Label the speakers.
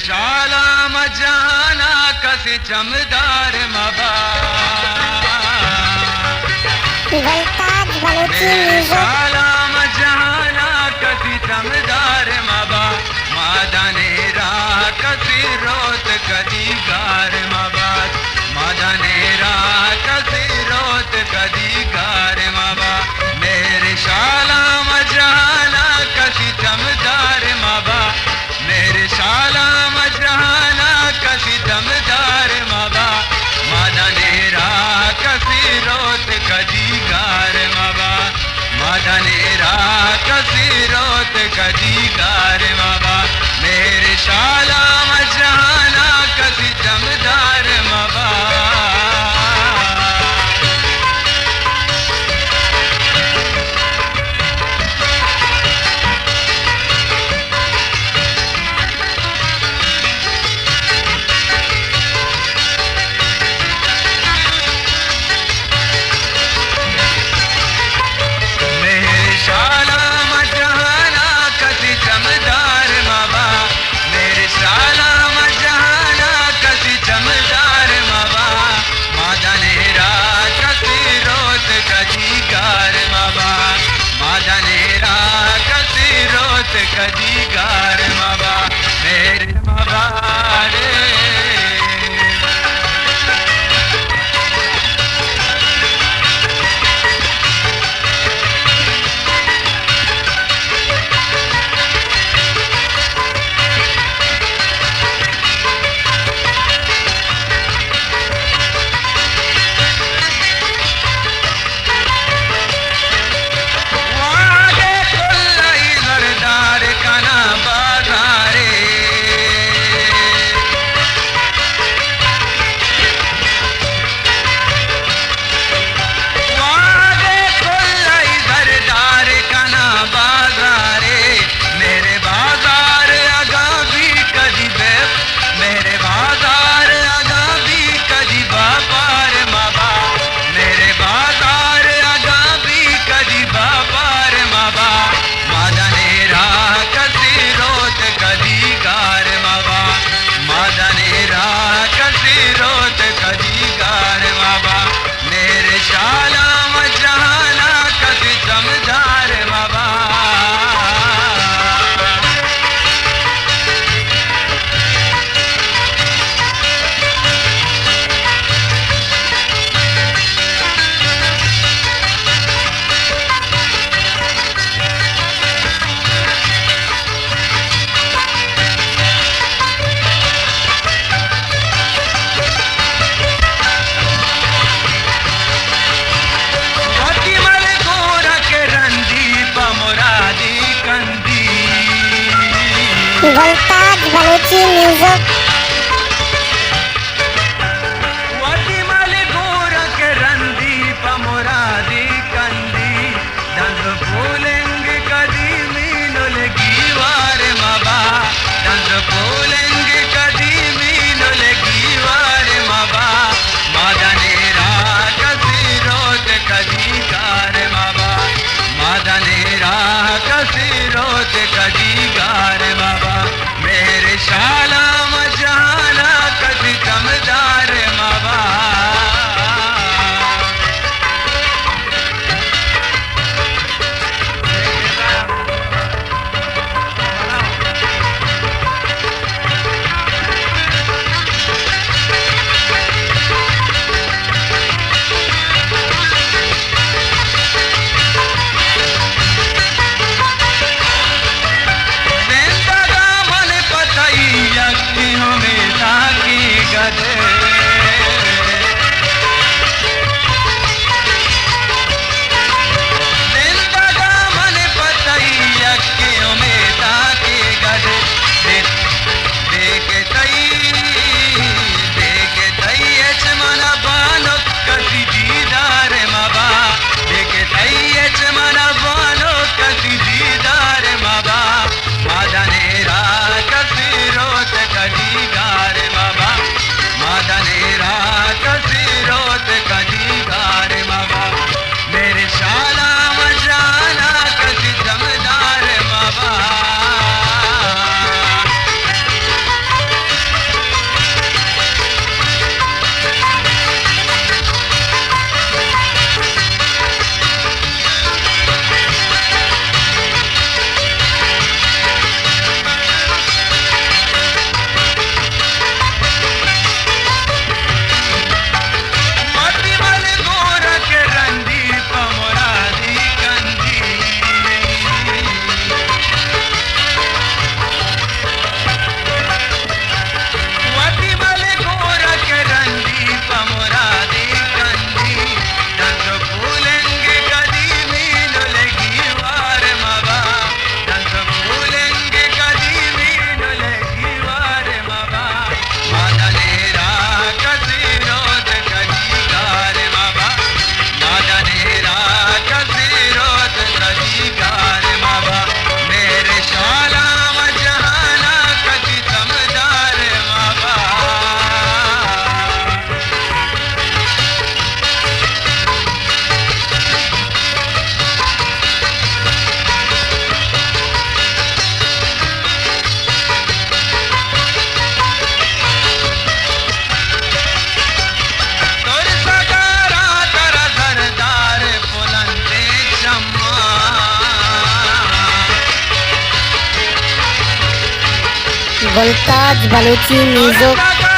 Speaker 1: शाला मजाना कसी चमदार मबा मेरे शाला मजाना कसी चमदार मबा मादाने राह कसी रोत कदी गार मबाद मादाने राह कसी रोत कदी गार मबा मेरे शाला मजाना कसी चमदार मबा मेरे शाला मजाना कसी दमदार मबा मादाने राह कसी रोत कदी गार मबा मादाने राह कसी रोत कदी गार मबा मेरे शाला मजाना कसी दमदार मबा कदी गार मबा मेरे मबा रे
Speaker 2: Voltage Balochi Music
Speaker 1: वटी मल गोर के रंदी पमुरादी कंदी दंग फूलेंग कदी मीनो लगी वार मबा दंग फूलेंग कदी मीनो लगी वार मबा मादाने राह कसी रोत कदी गार मबा मादाने राह कसी रोत कदी गार मबा मेरे शाला मजाना कदी दमदार मबा
Speaker 2: गुलताज बलूची म्यूजिक।